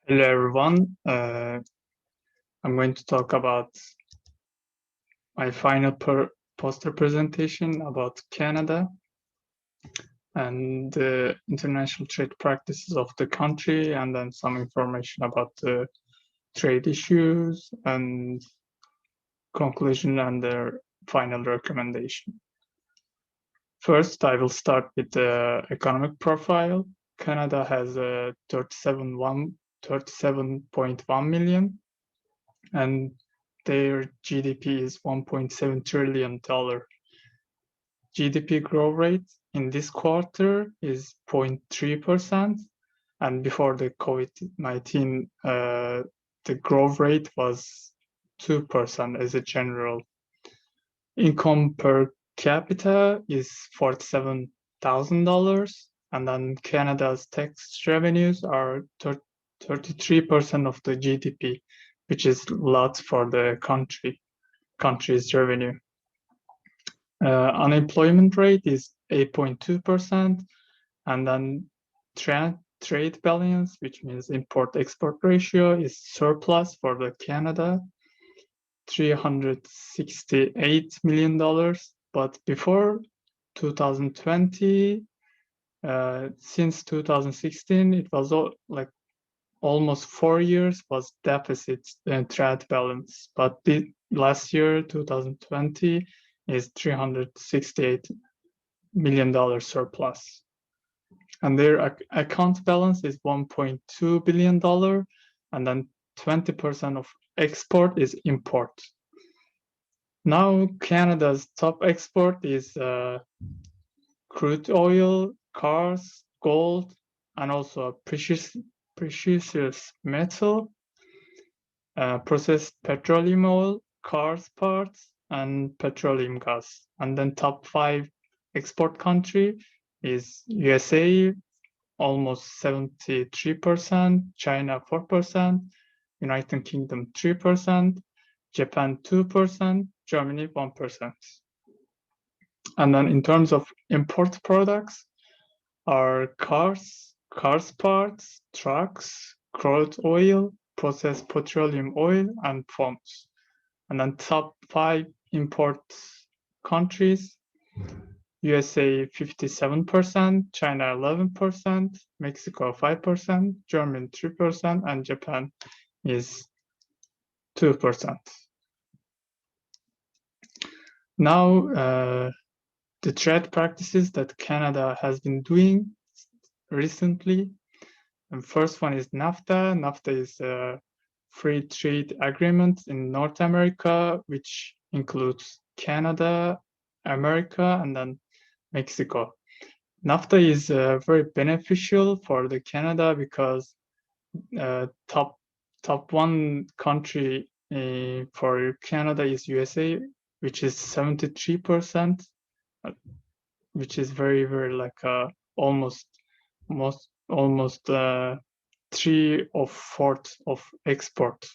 Hello everyone. I'm going to talk about my final poster presentation about Canada and the international trade practices of the country, and then some information about the trade issues and conclusion and their final recommendation. First, I will start with the economic profile. Canada has a 37.1 million, and their GDP is $1.7 trillion. GDP growth rate in this quarter is 0.3%, and before the COVID-19, the growth rate was 2% as a general. Income per capita is $47,000, and then Canada's tax revenues are 33% of the GDP, which is a lot for the country's revenue. Unemployment rate is 8.2%, and then trade balance, which means import-export ratio, is surplus for the Canada, $368 million. But before 2020, since 2016, it was like almost 4 years was deficit trade balance. But the last year, 2020, is $368 million surplus. And their account balance is $1.2 billion, and then 20% of export is import. Now Canada's top export is crude oil, cars, gold, and also precious metal, processed petroleum oil, cars parts, and petroleum gas. And then top 5 export country is USA, almost 73%, China 4%, United Kingdom 3%, Japan 2%, Germany 1%. And then in terms of import products are cars parts, trucks, crude oil, processed petroleum oil, and foams. And then top 5 import countries: USA 57%, China 11%, Mexico 5%, Germany 3%, and Japan is 2%. Now, the trade practices that Canada has been doing recently. And first one is NAFTA. NAFTA is a free trade agreement in North America, which includes Canada, America, and then Mexico. NAFTA is very beneficial for the Canada because top 1 country for Canada is USA, which is 73%, which is very like almost 3 or 4 of export.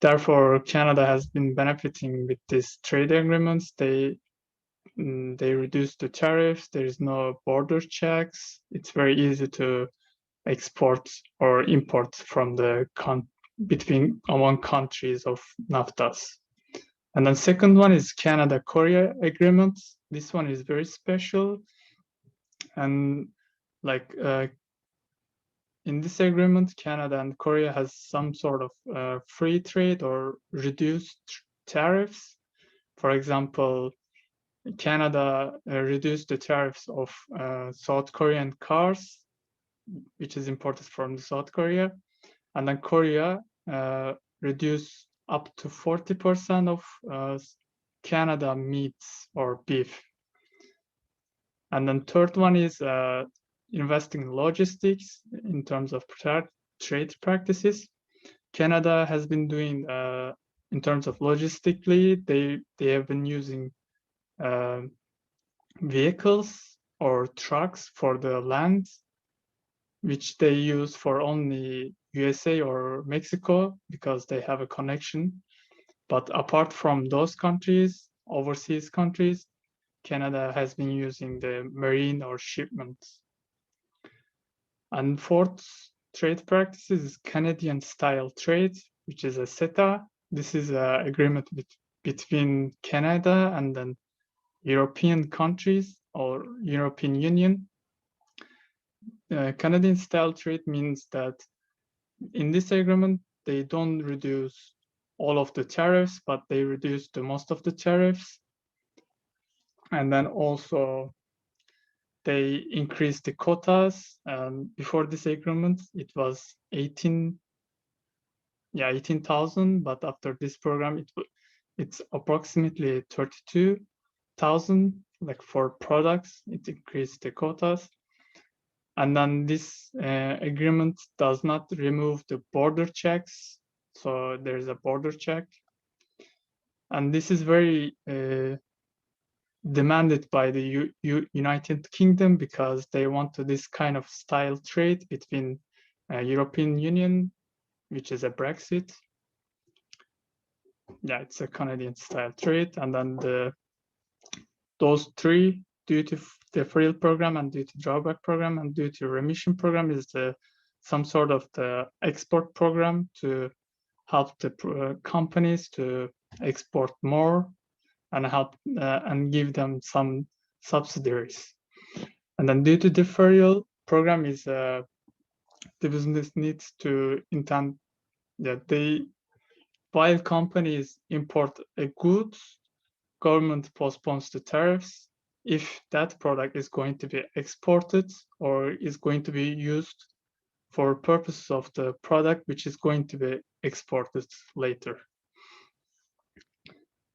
Therefore, Canada has been benefiting with these trade agreements. They reduce the tariffs. There is no border checks. It's very easy to export or import from the among countries of NAFTAs. And then second one is Canada-Korea agreement. This one is very special, and like in this agreement, Canada and Korea has some sort of free trade or reduced tariffs. For example, Canada reduced the tariffs of South Korean cars, which is imported from South Korea, and then Korea reduced up to 40% of Canada meats or beef. And then third one is investing in logistics in terms of trade practices. Canada has been doing in terms of logistically, they have been using vehicles or trucks for the land, which they use for only USA or Mexico because they have a connection. But apart from those countries, overseas countries, Canada has been using the marine or shipments. And fourth trade practices is Canadian style trade, which is a CETA. This is an agreement between Canada and then European countries or European Union. Canadian style trade means that in this agreement, they don't reduce all of the tariffs, but they reduce the most of the tariffs. And then also they increase the quotas. Before this agreement, it was 18,000, but after this program, it's approximately 32,000, like for products, it increased the quotas. And then this agreement does not remove the border checks. So there's a border check. And this is very demanded by the United Kingdom because they want this kind of style trade between European Union, which is a Brexit. Yeah, it's a Canadian style trade. And then those three, duty-free program and duty drawback program and duty remission program, is some sort of the export program to help the companies to export more and help and give them some subsidies. And then duty deferral program is the business needs to intend that while companies import a goods, government postpones the tariffs if that product is going to be exported or is going to be used for purposes of the product which is going to be exported later.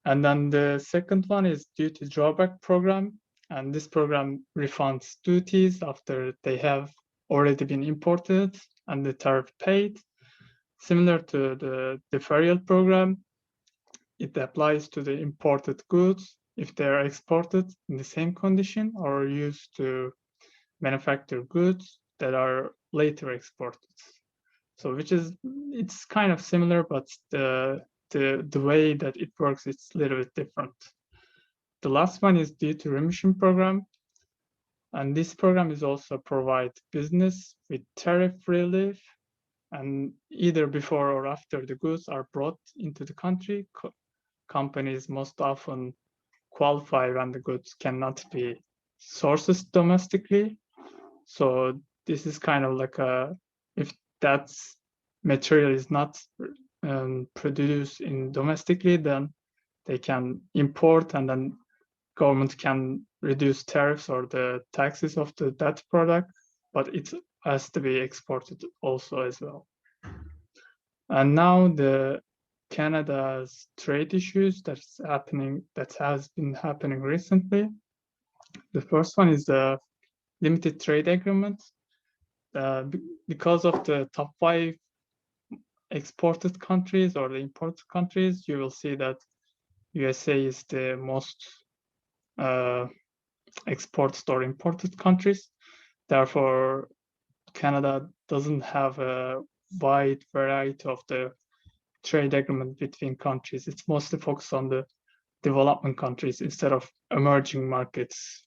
And then the second one is duty drawback program. And this program refunds duties after they have already been imported and the tariff paid. Similar to the deferral program, it applies to the imported goods if they are exported in the same condition or used to manufacture goods that are later exported. So it's kind of similar, but the way that it works, it's a little bit different. The last one is duty remission program. And this program is also provide business with tariff relief, and either before or after the goods are brought into the country. Companies most often qualify when the goods cannot be sourced domestically. So this is kind of like if that material is not produced in domestically, then they can import, and then government can reduce tariffs or the taxes of that product, but it has to be exported also as well. And now the Canada's trade issues that has been happening recently. The first one is the limited trade agreement. Because of the top 5 exported countries or the imported countries, you will see that USA is the most exported or imported countries. Therefore, Canada doesn't have a wide variety of the trade agreement between countries. It's mostly focused on the development countries instead of emerging markets.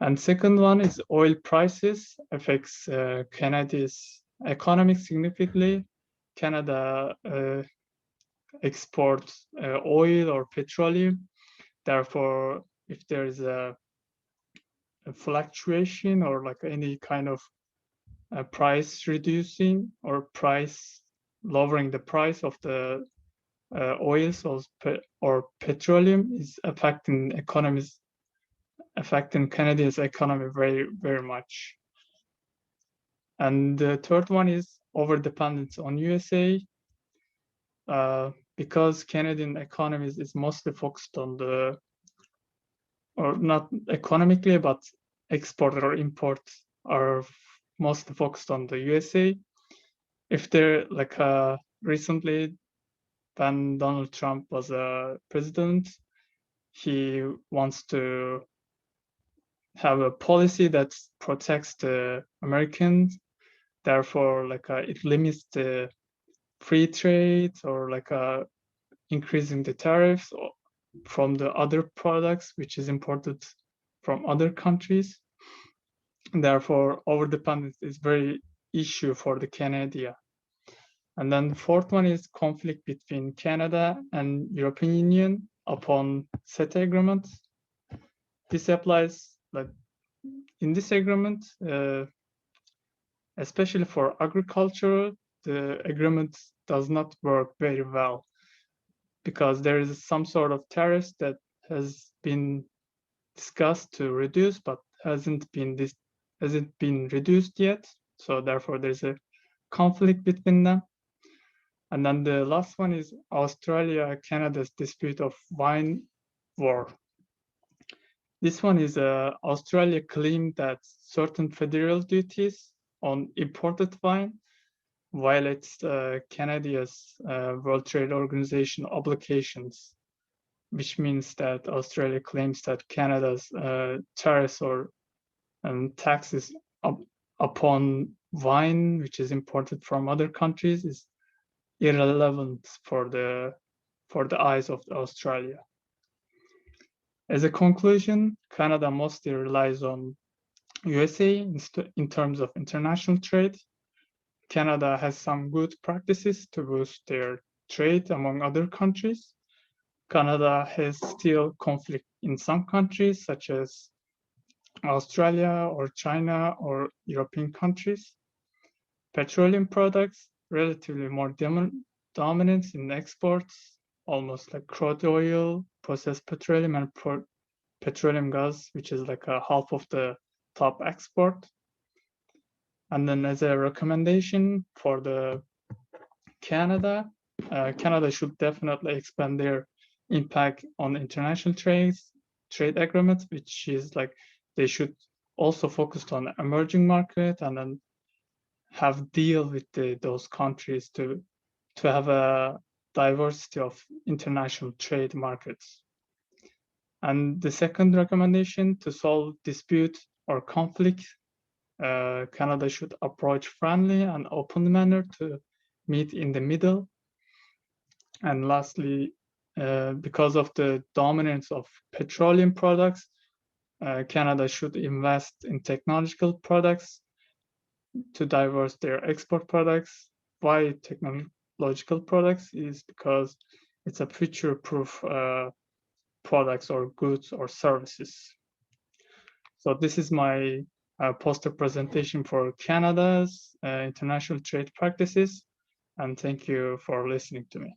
And second one is oil prices affects Canada's economy significantly. Canada exports oil or petroleum. Therefore, if there is a fluctuation or like any kind of price reducing or price lowering the price of the oils or petroleum is affecting Canada's economy very, very much. And the third one is over-dependence on USA. Because Canadian economy is mostly focused on or not economically, but export or import are mostly focused on the USA. If they're like recently, when Donald Trump was a president, he wants to have a policy that protects the Americans. Therefore, like it limits the free trade or like increasing the tariffs from the other products which is imported from other countries. Therefore, overdependence is very issue for the Canada. And then the fourth one is conflict between Canada and European Union upon CETA agreement. This applies like in this agreement, especially for agriculture, the agreement does not work very well because there is some sort of tariffs that has been discussed to reduce, but hasn't been reduced yet. So therefore, there's a conflict between them. And then the last one is Australia-Canada's dispute of wine war. This one is Australia claimed that certain federal duties on imported wine violates Canada's World Trade Organization obligations, which means that Australia claims that Canada's tariffs or taxes upon wine, which is imported from other countries, is irrelevant for the eyes of Australia. As a conclusion, Canada mostly relies on USA in terms of international trade. Canada has some good practices to boost their trade among other countries. Canada has still conflict in some countries, such as Australia or China or European countries. Petroleum products, relatively more dominance in exports, almost like crude oil, processed petroleum, and petroleum gas, which is like a half of the top export. And then as a recommendation for the Canada, Canada should definitely expand their impact on international trade agreements, which is like they should also focus on emerging market and then have deal with those countries to have a diversity of international trade markets. And the second recommendation, to solve dispute or conflict, Canada should approach friendly and open manner to meet in the middle. And lastly, because of the dominance of petroleum products, Canada should invest in technological products to diverse their export products. Why technological products is because it's a future-proof products or goods or services. So this is my poster presentation for Canada's international trade practices, and thank you for listening to me.